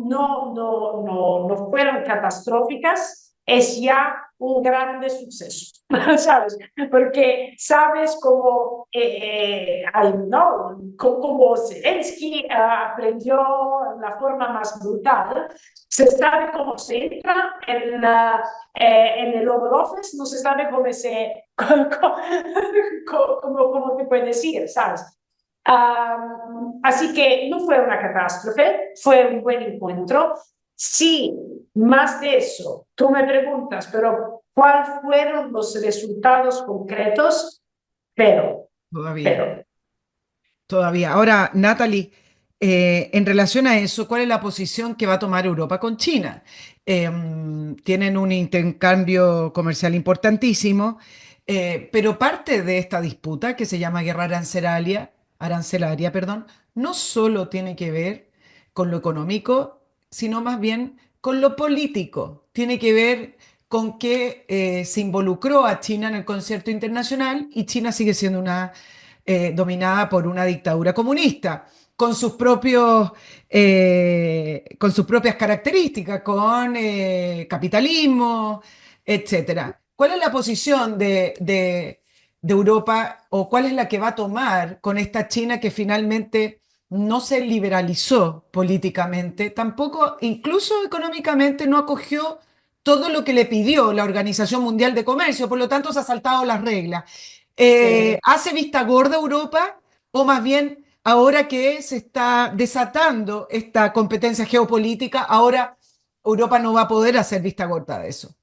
fueron catastróficas es ya un grande suceso, ¿sabes? Porque sabes cómo, ¿no? Como Zelensky aprendió la forma más brutal, se sabe cómo se entra en el Oval Office, no se sabe cómo se, cómo te puede decir, ¿sabes? Así que no fue una catástrofe, fue un buen encuentro. Sí, más de eso, tú me preguntas, pero ¿cuáles fueron los resultados concretos? Pero, Todavía. pero, Todavía. Ahora, Natalie, en relación a eso, ¿cuál es la posición que va a tomar Europa con China? Tienen un intercambio comercial importantísimo, pero parte de esta disputa, que se llama guerra arancelaria, perdón, no solo tiene que ver con lo económico, sino más bien con lo político. Tiene que ver con que se involucró a China en el concierto internacional y China sigue siendo una dominada por una dictadura comunista, con con sus propias características, con capitalismo, etcétera. ¿Cuál es la posición de Europa o cuál es la que va a tomar con esta China que finalmente no se liberalizó políticamente, tampoco, incluso económicamente, no acogió todo lo que le pidió la Organización Mundial de Comercio, por lo tanto se ha saltado las reglas? ¿Hace vista gorda Europa o más bien ahora que se está desatando esta competencia geopolítica, ahora Europa no va a poder hacer vista gorda de eso?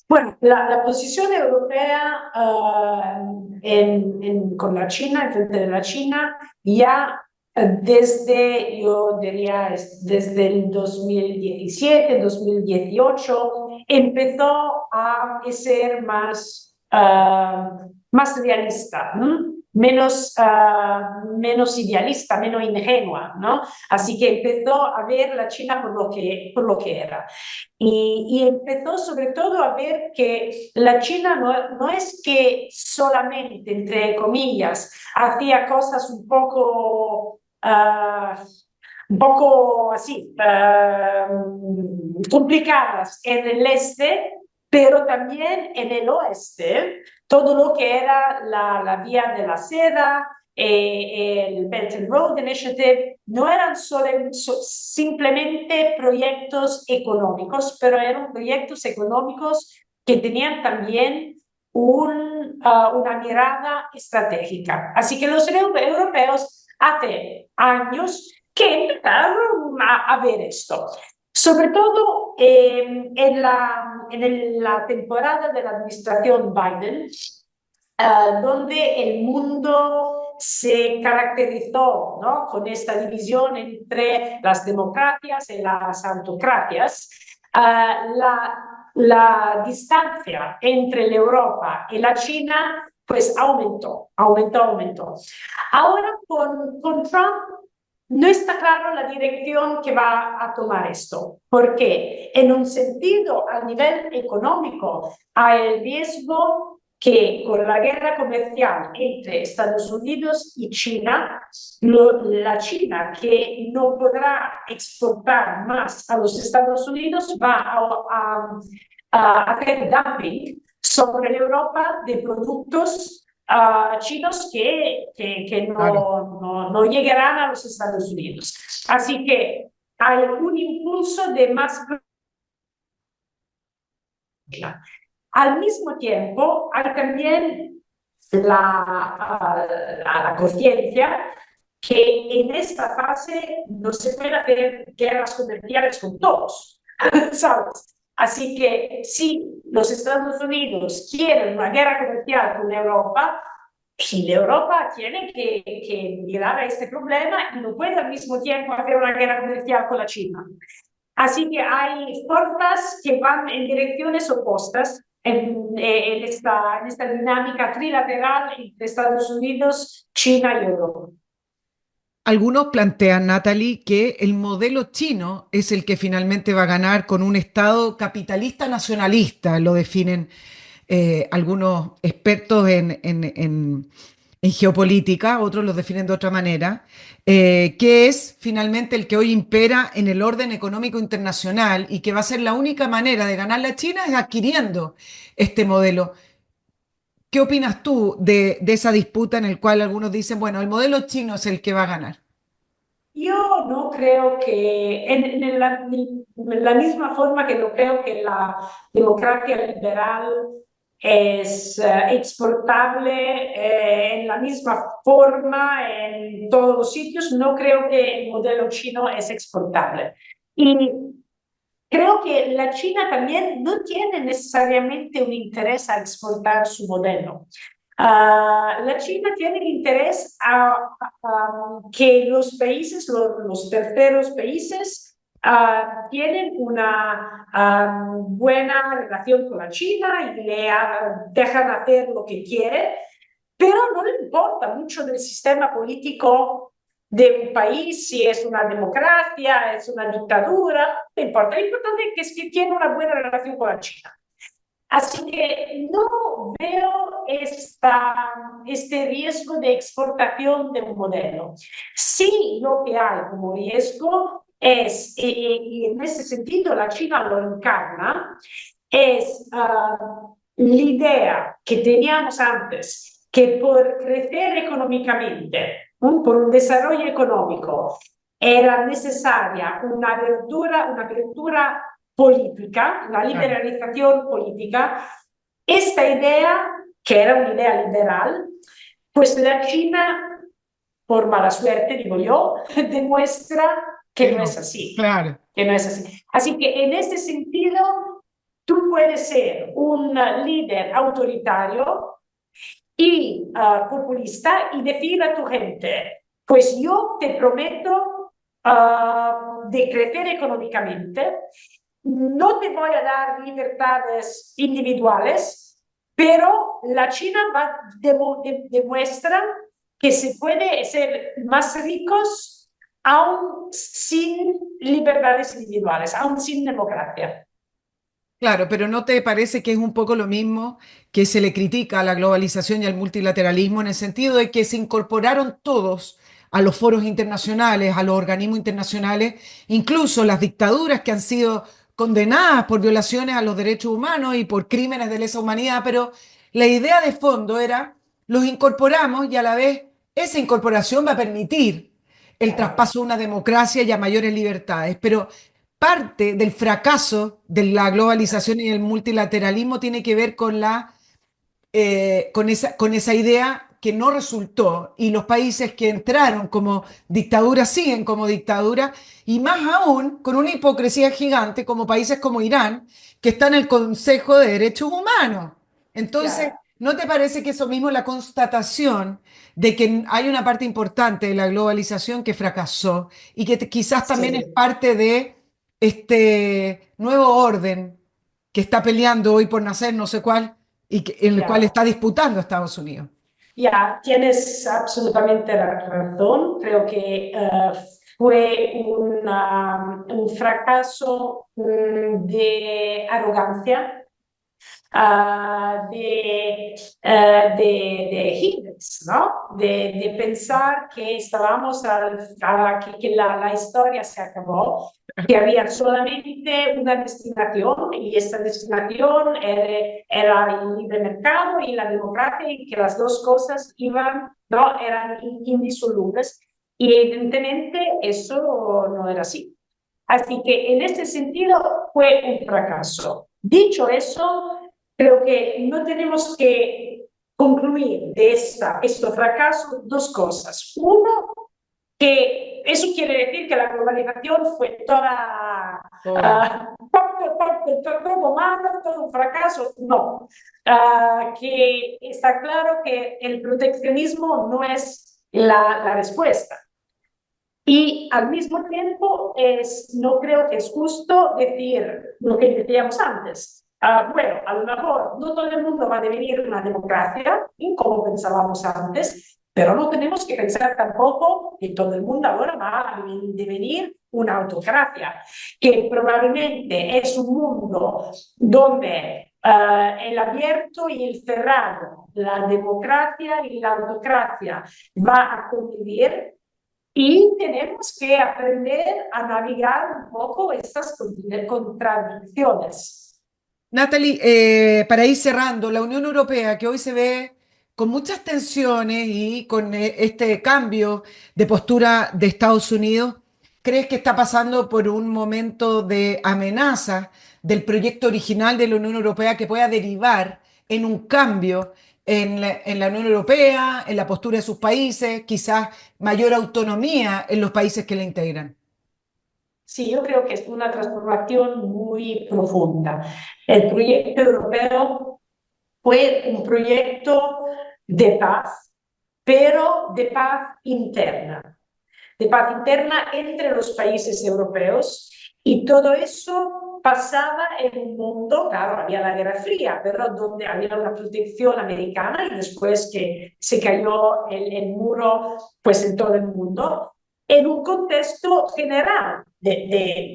bueno, la posición europea con la China, en frente de la China, ya desde, yo diría, desde el 2017, 2018, empezó a ser más realista, ¿no? Menos idealista, menos ingenua, ¿no? Así que empezó a ver la China por lo que era. Y empezó sobre todo a ver que la China no es que solamente, entre comillas, hacía cosas un poco así, complicadas en el este, pero también en el oeste, todo lo que era la vía de la seda, el Belt and Road Initiative, no eran simplemente proyectos económicos, pero eran proyectos económicos que tenían también una mirada estratégica. Así que los europeos hace años que empezaron a ver esto. Sobre todo en la temporada de la administración Biden, donde el mundo se caracterizó, ¿no? Con esta división entre las democracias y las autocracias. la distancia entre la Europa y la China pues aumentó. Ahora con Trump no está claro la dirección que va a tomar esto, porque en un sentido a nivel económico hay el riesgo que con la guerra comercial entre Estados Unidos y China, la China que no podrá exportar más a los Estados Unidos va a hacer dumping sobre la Europa de productos chinos que Claro. no llegarán a los Estados Unidos. Así que hay un impulso de más. Al mismo tiempo, hay también la conciencia que en esta fase no se puede hacer guerras comerciales con todos, ¿sabes? Así que si los Estados Unidos quieren una guerra comercial con Europa, y Europa tiene que mirar a este problema y no puede al mismo tiempo hacer una guerra comercial con la China. Así que hay fuerzas que van en direcciones opuestas en esta dinámica trilateral entre Estados Unidos, China y Europa. Algunos plantean, Natalie, que el modelo chino es el que finalmente va a ganar con un Estado capitalista nacionalista, lo definen algunos expertos en geopolítica, otros lo definen de otra manera, que es finalmente el que hoy impera en el orden económico internacional y que va a ser la única manera de ganar la China es adquiriendo este modelo. ¿Qué opinas tú de esa disputa en el cual algunos dicen, bueno, el modelo chino es el que va a ganar? Yo no creo que, en la misma forma que no creo que la democracia liberal es exportable en la misma forma en todos los sitios, no creo que el modelo chino es exportable. Y creo que la China también no tiene necesariamente un interés a exportar su modelo. La China tiene interés a que los países, los terceros países, tienen una buena relación con la China y le dejan hacer lo que quiere, pero no le importa mucho del sistema político de un país, si es una democracia, es una dictadura, no importa. Lo importante es que tiene una buena relación con la China. Así que no veo este riesgo de exportación de un modelo. Sí, lo que hay como riesgo es, y en ese sentido la China lo encarna, es la idea que teníamos antes, que por crecer económicamente, por un desarrollo económico, era necesaria una apertura política, la Claro. liberalización política. Esta idea, que era una idea liberal, pues la China, por mala suerte, digo yo, demuestra Que que no es no, así, claro. que no es así. Así que en este sentido, tú puedes ser un líder autoritario y populista y decir a tu gente, pues yo te prometo de crecer económicamente, no te voy a dar libertades individuales, pero la China demuestra que se puede ser más ricos aún sin libertades individuales, aún sin democracia. Claro, pero ¿no te parece que es un poco lo mismo que se le critica a la globalización y al multilateralismo en el sentido de que se incorporaron todos a los foros internacionales, a los organismos internacionales, incluso las dictaduras que han sido condenadas por violaciones a los derechos humanos y por crímenes de lesa humanidad, pero la idea de fondo era los incorporamos y a la vez esa incorporación va a permitir el Claro. traspaso a una democracia y a mayores libertades, pero parte del fracaso de la globalización y el multilateralismo tiene que ver con esa idea que no resultó y los países que entraron como dictadura siguen como dictadura y más aún con una hipocresía gigante como países como Irán que está en el Consejo de Derechos Humanos. Entonces, Claro. ¿no te parece que eso mismo es la constatación de que hay una parte importante de la globalización que fracasó y que quizás también es Sí. parte de este nuevo orden que está peleando hoy por nacer, no sé cuál, en el cual Ya. está disputando Estados Unidos. Ya, tienes absolutamente la razón. Creo que fue un fracaso de arrogancia, de Hitler, ¿no? De pensar que estábamos, que la historia se acabó, que había solamente una destinación y esta destinación era el libre mercado y la democracia y que las dos cosas iban, ¿no? Eran indisolubles. Y evidentemente eso no era así. Así que en este sentido fue un fracaso. Dicho eso, creo que no tenemos que concluir de este fracaso dos cosas. Uno, que eso quiere decir que la globalización fue toda, Oh. todo malo, todo un fracaso. No, que está claro que el proteccionismo no es la respuesta. Y al mismo tiempo, no creo que es justo decir lo que decíamos antes. Bueno, a lo mejor no todo el mundo va a devenir una democracia, como pensábamos antes, pero no tenemos que pensar tampoco que todo el mundo ahora va a devenir una autocracia, que probablemente es un mundo donde el abierto y el cerrado, la democracia y la autocracia va a convivir y tenemos que aprender a navegar un poco estas contradicciones. Natalie, para ir cerrando, la Unión Europea, que hoy se ve con muchas tensiones y con este cambio de postura de Estados Unidos, ¿crees que está pasando por un momento de amenaza del proyecto original de la Unión Europea que pueda derivar en un cambio en la Unión Europea, en la postura de sus países, quizás mayor autonomía en los países que la integran? Sí, yo creo que es una transformación muy profunda. El proyecto europeo fue un proyecto de paz, pero de paz interna entre los países europeos y todo eso pasaba en un mundo, claro, había la Guerra Fría, pero donde había una protección americana y después que se cayó muro pues en todo el mundo, en un contexto general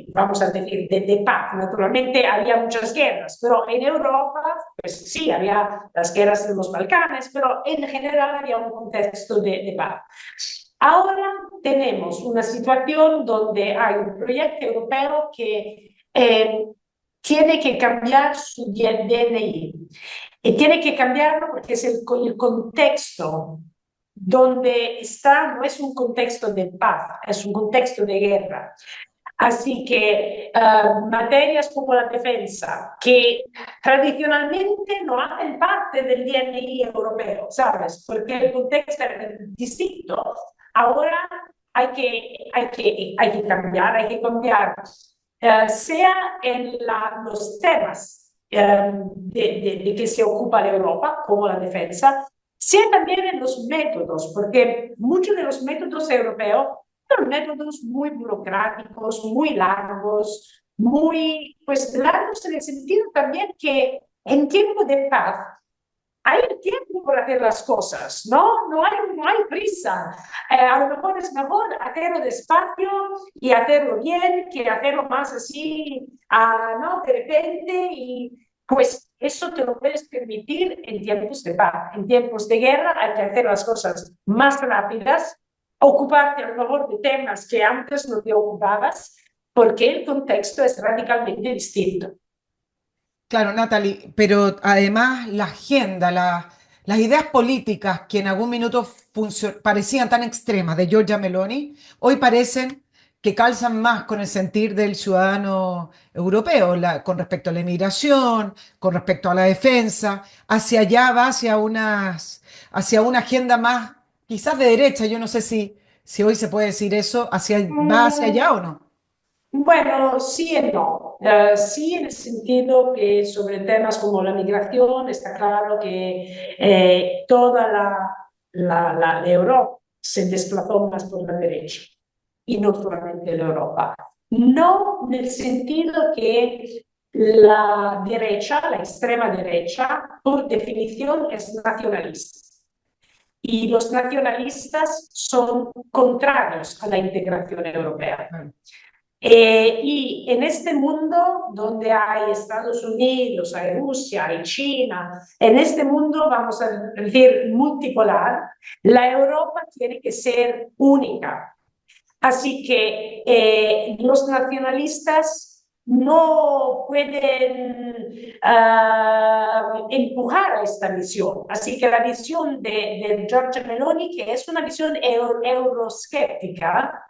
vamos a decir, de paz. Naturalmente había muchas guerras, pero en Europa, pues sí, había las guerras de los Balcanes, pero en general había un contexto de paz. Ahora tenemos una situación donde hay un proyecto europeo que tiene que cambiar su DNI. Y tiene que cambiarlo porque es el contexto donde está, no es un contexto de paz, es un contexto de guerra. Así que materias como la defensa, que tradicionalmente no hacen parte del DNI europeo, ¿sabes? Porque el contexto es distinto. Ahora hay que cambiar, sea en los temas de que se ocupa la Europa, como la defensa, sea también en los métodos, porque muchos de los métodos europeos son métodos muy burocráticos, muy largos, pues largos en el sentido también que en tiempo de paz hay tiempo para hacer las cosas, ¿no? No hay prisa. A lo mejor es mejor hacerlo despacio y hacerlo bien que hacerlo más así, ¿no? De repente y pues eso te lo puedes permitir en tiempos de paz. En tiempos de guerra hay que hacer las cosas más rápidas, ocuparte a lo mejor de temas que antes no te ocupabas, porque el contexto es radicalmente distinto. Claro, Natalie, pero además la agenda, las ideas políticas que en algún minuto parecían tan extremas de Giorgia Meloni, hoy parecen que calzan más con el sentir del ciudadano europeo, con respecto a la inmigración, con respecto a la defensa, hacia allá va hacia una agenda más, quizás de derecha, yo no sé si hoy se puede decir eso, va hacia allá o Mm, no. Bueno, sí y no. Sí, en el sentido que sobre temas como la migración está claro que toda la Europa se desplazó más por la derecha y no solamente la Europa. no nel sentido que la derecha, la extrema derecha, por definición es nacionalista. Y los nacionalistas son contrarios a la integración europea. Y en este mundo donde hay Estados Unidos, hay Rusia, hay China, en este mundo, vamos a decir, multipolar, la Europa tiene que ser única. Así que los nacionalistas no pueden empujar a esta visión. Así que la visión de Giorgia Meloni, que es una visión euroscéptica,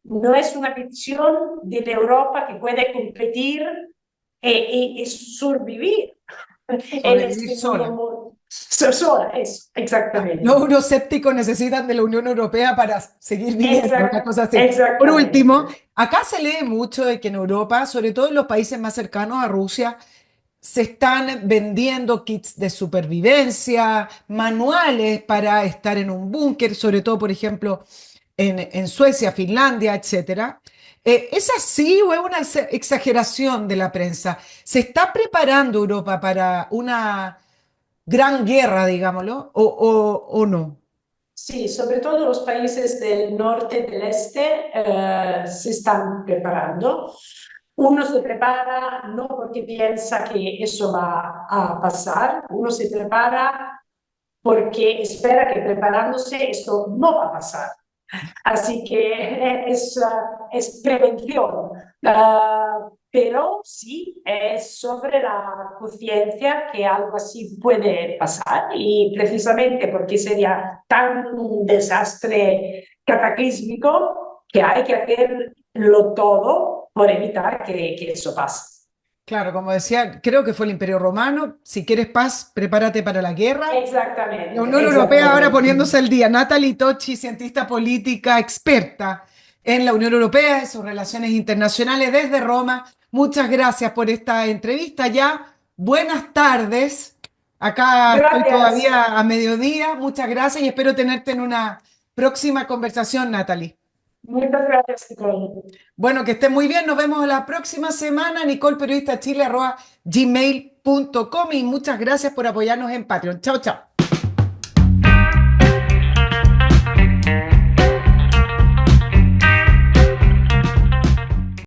no es una visión de la Europa que puede competir y sobrevivir en Sobrevivir este mundo sola. sola, eso, Los exactamente. euroscépticos necesitan de la Unión Europea para seguir viviendo, una cosa así. Por último, Exactamente. acá se lee mucho de que en Europa, sobre todo en los países más cercanos a Rusia, se están vendiendo kits de supervivencia, manuales para estar en un búnker, sobre todo, por ejemplo, en Suecia, Finlandia, etcétera. ¿Es así o es una exageración de la prensa? ¿Se está preparando Europa para una gran guerra, digámoslo, o no? Sí, sobre todo los países del norte y del este se están preparando. Uno se prepara no porque piensa que eso va a pasar, uno se prepara porque espera que preparándose esto no va a pasar. Así que es prevención. Pero sí, es sobre la conciencia que algo así puede pasar y precisamente porque sería tan un desastre cataclísmico que hay que hacerlo todo por evitar que eso pase. Claro, como decía, creo que fue el Imperio Romano. Si quieres paz, prepárate para la guerra. La Exactamente, Unión Europea ahora exactamente. poniéndose al día. Natalie Tocci, cientista política, experta en la Unión Europea y sus relaciones internacionales desde Roma. Muchas gracias por esta entrevista ya. Buenas tardes. Acá estoy Gracias. todavía a mediodía. Muchas gracias y espero tenerte en una próxima conversación, Natalie. Muchas gracias, Nicole. Bueno, que estés muy bien. Nos vemos la próxima semana. Nicole Periodista Chile @gmail.com y muchas gracias por apoyarnos en Patreon. Chao, chao.